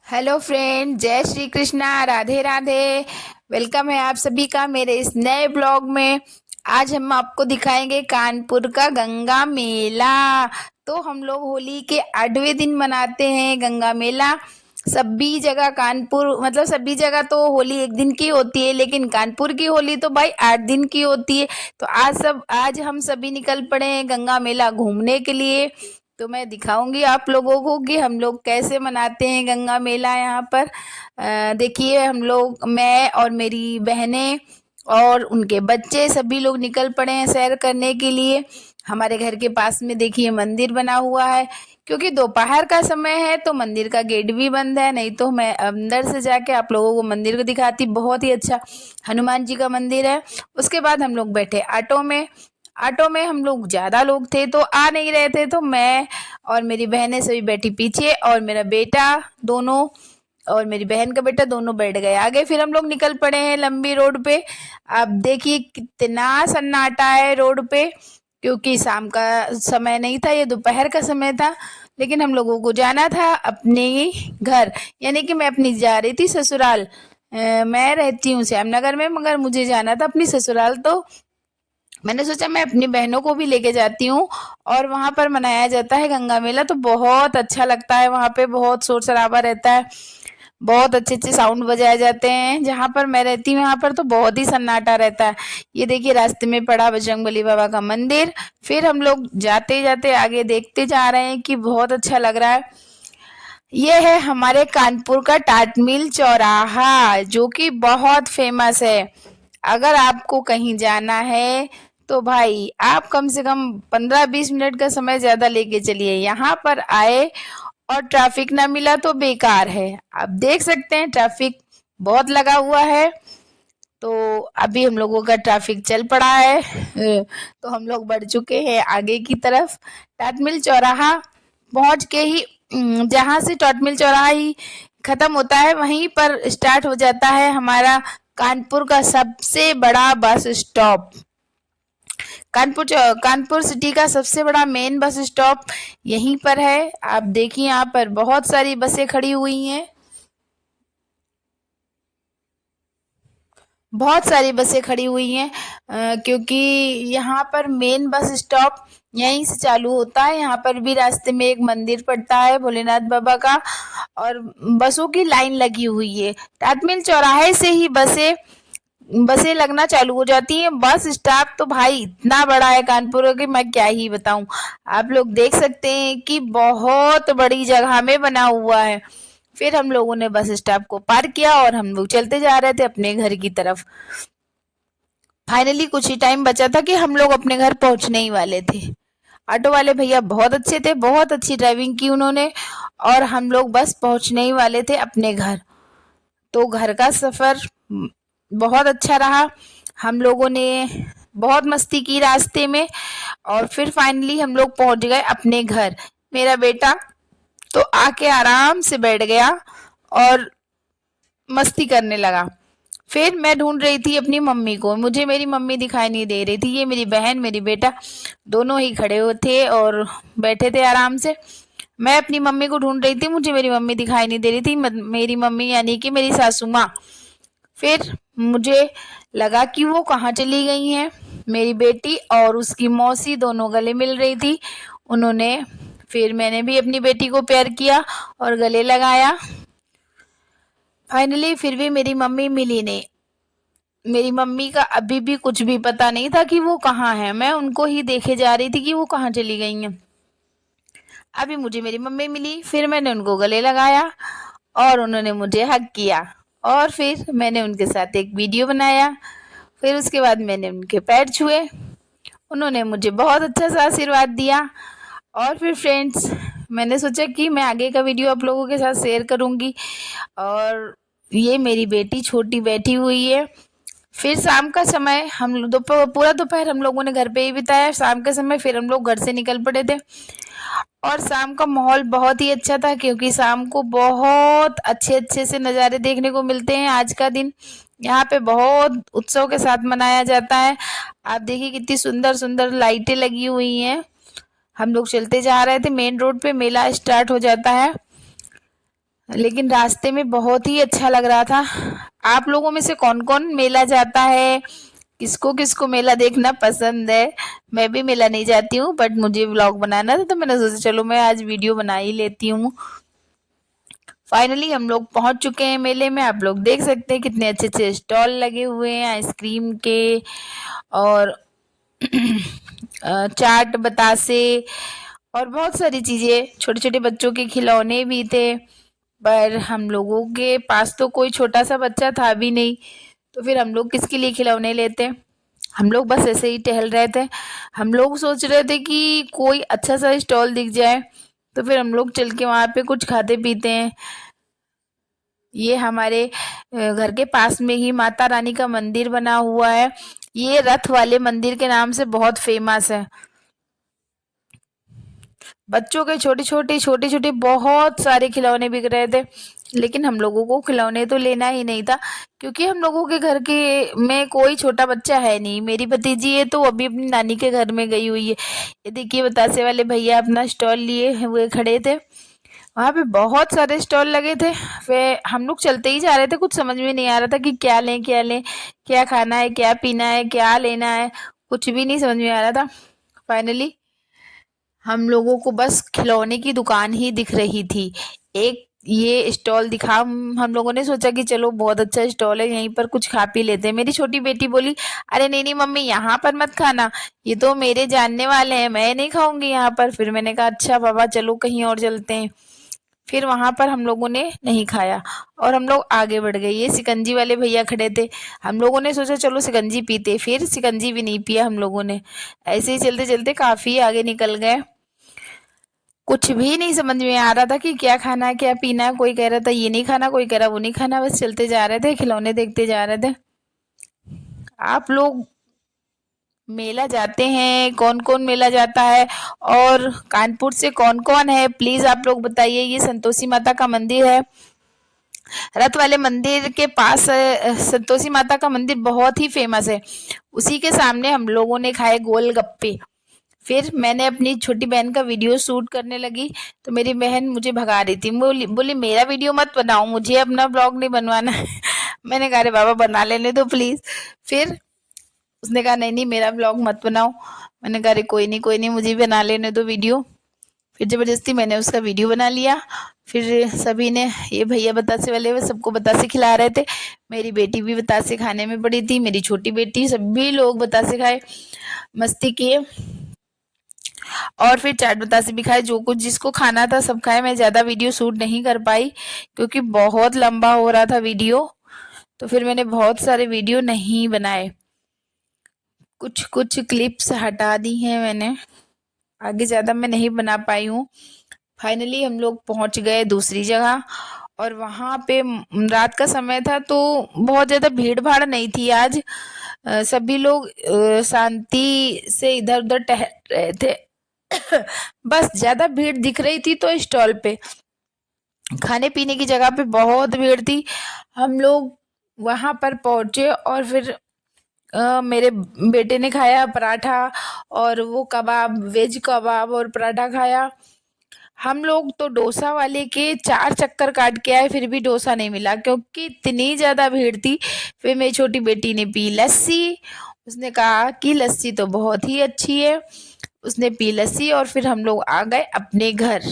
Hello friend, जय Shri Krishna, Radhe Radhe. Welcome है आप सभी का मेरे इस नए ब्लॉग में। आज हम आपको दिखाएंगे कानपुर का गंगा मेला। तो हम लोग होली के 8वें दिन मनाते हैं गंगा मेला। सभी जगह कानपुर मतलब सभी जगह तो होली एक दिन की होती है, लेकिन कानपुर की होली तो भाई 8 दिन की होती है। तो आज हम सभी निकल पड़े हैं गंगा मेला घूमने के लिए। तो मैं दिखाऊंगी आप लोगों को कि हम लोग कैसे मनाते हैं गंगा मेला यहाँ पर। देखिए, हम लोग, मैं और मेरी बहनें और उनके बच्चे सभी लोग निकल पड़े हैं सैर करने के लिए। हमारे घर के पास में देखिए मंदिर बना हुआ है। क्योंकि दोपहर का समय है तो मंदिर का गेट भी बंद है, नहीं तो मैं अंदर से जाके आप लोगों को मंदिर को दिखाती। बहुत ही अच्छा हनुमान जी का मंदिर है। उसके बाद हम लोग बैठे ऑटो में। ऑटो में हम लोग ज़्यादा लोग थे तो आ नहीं रहे थे, तो मैं और मेरी बहनें सभी बैठी पीछे और मेरा बेटा दोनों और मेरी बहन का बेटा दोनों बैठ गए आगे। फिर हम लोग निकल पड़े हैं लंबी रोड पे। अब देखिए कितना सन्नाटा है रोड पे, क्योंकि शाम का समय नहीं था, ये दोपहर का समय था। लेकिन हम लोगों को जाना था अपने घर, यानी कि मैं अपनी जा रही थी ससुराल। मैं रहती हूँ श्यामनगर में, मगर मुझे जाना था अपनी ससुराल। तो मैंने सोचा मैं अपनी बहनों को भी लेके जाती हूँ। और वहाँ पर मनाया जाता है गंगा मेला, तो बहुत अच्छा लगता है। वहाँ पे बहुत शोर शराबा रहता है, बहुत अच्छे अच्छे साउंड बजाए जाते हैं। जहाँ पर मैं रहती हूँ वहाँ पर तो बहुत ही सन्नाटा रहता है। ये देखिए रास्ते में पड़ा बजरंगबली बाबा का मंदिर। फिर हम लोग जाते जाते आगे देखते जा रहे हैं कि बहुत अच्छा लग रहा है। ये है हमारे कानपुर का टाट मिल चौराहा, जो कि बहुत फेमस है। अगर आपको कहीं जाना है तो भाई आप कम से कम 15-20 मिनट का समय ज्यादा लेके चलिए। यहाँ पर आए और ट्रैफिक ना मिला तो बेकार है। आप देख सकते हैं ट्रैफिक बहुत लगा हुआ है। तो अभी हम लोगों का ट्रैफिक चल पड़ा है। तो हम लोग बढ़ चुके हैं आगे की तरफ। टाटमिल चौराहा पहुंच के ही जहां से टाटमिल चौराहा ही खत्म होता है, वहीं पर स्टार्ट हो जाता है हमारा कानपुर का सबसे बड़ा बस स्टॉप। कानपुर सिटी का सबसे बड़ा मेन बस स्टॉप यहीं पर है। आप देखिए यहाँ पर बहुत सारी बसें खड़ी हुई हैं। बहुत सारी बसें खड़ी हुई हैं, क्योंकि यहाँ पर मेन बस स्टॉप यहीं से चालू होता है। यहाँ पर भी रास्ते में एक मंदिर पड़ता है भोलेनाथ बाबा का, और बसों की लाइन लगी हुई है। टाटमिल चौराहे से ही बसें बसें लगना चालू हो जाती हैं। बस स्टॉप तो भाई इतना बड़ा है कानपुर का कि मैं क्या ही बताऊं। आप लोग देख सकते हैं कि बहुत बड़ी जगह में बना हुआ है। फिर हम लोगों ने बस स्टॉप को पार किया और हम लोग चलते जा रहे थे अपने घर की तरफ। फाइनली कुछ ही टाइम बचा था कि हम लोग अपने घर पहुंचने ही वाले थे। ऑटो वाले भैया बहुत अच्छे थे, बहुत अच्छी ड्राइविंग की उन्होंने, और हम लोग बस पहुंचने ही वाले थे अपने घर। तो घर का सफर बहुत अच्छा रहा। हम लोगों ने बहुत मस्ती की रास्ते में, और फिर फाइनली हम लोग पहुंच गए अपने घर। मेरा बेटा तो आके आराम से बैठ गया और मस्ती करने लगा। फिर मैं ढूंढ रही थी अपनी मम्मी को, मुझे मेरी मम्मी दिखाई नहीं दे रही थी। ये मेरी बहन मेरी बेटा दोनों ही खड़े हुए थे और बैठे थे आराम से। मैं अपनी मम्मी को ढूंढ रही थी, मुझे मेरी मम्मी दिखाई नहीं दे रही थी, मेरी मम्मी यानी कि मेरी सासू माँ। फिर मुझे लगा कि वो कहाँ चली गई हैं। मेरी बेटी और उसकी मौसी दोनों गले मिल रही थी उन्होंने। फिर मैंने भी अपनी बेटी को प्यार किया और गले लगाया। फाइनली फिर भी मेरी मम्मी मिली नहीं। मेरी मम्मी का अभी भी कुछ भी पता नहीं था कि वो कहाँ है। मैं उनको ही देखे जा रही थी कि वो कहाँ चली गई हैं। अभी मुझे मेरी मम्मी मिली, फिर मैंने उनको गले लगाया और उन्होंने मुझे हग किया। और फिर मैंने उनके साथ एक वीडियो बनाया। फिर उसके बाद मैंने उनके पैर छुए। उन्होंने मुझे बहुत अच्छा सा आशीर्वाद दिया। और फिर फ्रेंड्स, मैंने सोचा कि मैं आगे का वीडियो आप लोगों के साथ शेयर करूंगी। और ये मेरी बेटी छोटी बैठी हुई है। फिर शाम का समय हम दोपहर पूरा दोपहर हम लोगों ने घर पे ही बिताया। शाम के समय फिर हम लोग घर से निकल पड़े थे। और शाम का माहौल बहुत ही अच्छा था, क्योंकि शाम को बहुत अच्छे अच्छे से नज़ारे देखने को मिलते हैं। आज का दिन यहाँ पे बहुत उत्सव के साथ मनाया जाता है। आप देखिए कितनी सुंदर सुंदर लाइटें लगी हुई हैं। हम लोग चलते जा रहे थे, मेन रोड पे मेला स्टार्ट हो जाता है। लेकिन रास्ते में बहुत ही अच्छा लग रहा था। आप लोगों में से कौन कौन मेला जाता है, किसको किसको मेला देखना पसंद है? मैं भी मेला नहीं जाती हूँ, बट मुझे व्लॉग बनाना था तो मैंने सोचा चलो मैं आज वीडियो बना ही लेती हूँ। फाइनली हम लोग पहुंच चुके हैं मेले में। आप लोग देख सकते हैं कितने अच्छे अच्छे स्टॉल लगे हुए हैं आइसक्रीम के, और चाट बतासे और बहुत सारी चीजें, छोटे छोटे बच्चों के खिलौने भी थे। पर हम लोगों के पास तो कोई छोटा सा बच्चा था भी नहीं, तो फिर हम लोग किसके लिए खिलौने लेते। हम लोग बस ऐसे ही टहल रहे थे। हम लोग सोच रहे थे कि कोई अच्छा सा स्टॉल दिख जाए तो फिर हम लोग चल के वहां पे कुछ खाते पीते हैं। ये हमारे घर के पास में ही माता रानी का मंदिर बना हुआ है। ये रथ वाले मंदिर के नाम से बहुत फेमस है। बच्चों के छोटे छोटे बहुत सारे खिलौने बिक रहे थे, लेकिन हम लोगों को खिलौने तो लेना ही नहीं था, क्योंकि हम लोगों के घर के में कोई छोटा बच्चा है नहीं। मेरी भतीजी है तो अभी अपनी नानी के घर में गई हुई है। ये देखिए बतासे वाले भैया अपना स्टॉल लिए हुए खड़े थे। वहाँ पे बहुत सारे स्टॉल लगे थे। फिर हम लोग चलते ही जा रहे थे, कुछ समझ में नहीं आ रहा था कि क्या लें क्या लें, क्या खाना है क्या पीना है क्या लेना है, कुछ भी नहीं समझ में आ रहा था। फाइनली हम लोगों को बस खिलौने की दुकान ही दिख रही थी। एक ये स्टॉल दिखा, हम लोगों ने सोचा कि चलो बहुत अच्छा स्टॉल है, यहीं पर कुछ खा पी लेते हैं। मेरी छोटी बेटी बोली, अरे नहीं नहीं मम्मी यहाँ पर मत खाना, ये तो मेरे जानने वाले हैं, मैं नहीं खाऊंगी यहाँ पर। फिर मैंने कहा अच्छा बाबा चलो कहीं और चलते हैं। फिर वहां पर हम लोगों ने नहीं खाया और हम लोग आगे बढ़ गए। ये सिकंजी वाले भैया खड़े थे, हम लोगों ने सोचा चलो सिकंजी पीते, फिर सिकंजी भी नहीं पिया हम लोगों ने। ऐसे ही चलते चलते काफी आगे निकल गए। कुछ भी नहीं समझ में आ रहा था कि क्या खाना है क्या पीना है। कोई कह रहा था ये नहीं खाना, कोई कह रहा वो नहीं खाना, बस चलते जा रहे थे खिलौने देखते जा रहे थे। आप लोग मेला जाते हैं, कौन कौन मेला जाता है और कानपुर से कौन कौन है, प्लीज आप लोग बताइए। ये संतोषी माता का मंदिर है। रथ वाले मंदिर के पास संतोषी माता का मंदिर बहुत ही फेमस है। उसी के सामने हम लोगों ने खाए गोलगप्पे। फिर मैंने अपनी छोटी बहन का वीडियो शूट करने लगी तो मेरी बहन मुझे भगा रही थी, बोली बोली मेरा वीडियो मत बनाओ, मुझे अपना ब्लॉग नहीं बनवाना है। मैंने कहा अरे बाबा बना लेने दो प्लीज। फिर उसने कहा नहीं नहीं मेरा ब्लॉग मत बनाओ। मैंने कहा अरे कोई नहीं मुझे भी बना लेने दो वीडियो। फिर जबरदस्ती मैंने उसका वीडियो बना लिया। फिर सभी ने, ये भैया बतासे वाले वे सबको बतासे खिला रहे थे। मेरी बेटी भी बतासे खाने में पड़ी थी, मेरी छोटी बेटी, सभी लोग बतासे खाए, मस्ती किए और फिर चाट बतासे भी खाए। जो कुछ जिसको खाना था सब खाए। मैं ज्यादा वीडियो शूट नहीं कर पाई क्योंकि बहुत लंबा हो रहा था वीडियो, तो फिर मैंने बहुत सारे वीडियो नहीं बनाए, कुछ कुछ क्लिप्स हटा दी हैं मैंने, आगे ज्यादा मैं नहीं बना पाई हूँ। फाइनली हम लोग पहुंच गए दूसरी जगह और वहां पे रात का समय था तो बहुत ज्यादा भीड़ भाड़ नहीं थी आज। सभी लोग शांति से इधर उधर टहल रहे थे। बस ज्यादा भीड़ दिख रही थी तो स्टॉल पे, खाने पीने की जगह पे बहुत भीड़ थी। हम लोग वहां पर पहुंचे और फिर मेरे बेटे ने खाया पराठा और वो कबाब, वेज कबाब और पराठा खाया। हम लोग तो डोसा वाले के 4 चक्कर काट के आए, फिर भी डोसा नहीं मिला क्योंकि इतनी ज्यादा भीड़ थी। फिर मेरी छोटी बेटी ने पी लस्सी, उसने कहा कि लस्सी तो बहुत ही अच्छी है। उसने पी लस्सी और फिर हम लोग आ गए अपने घर।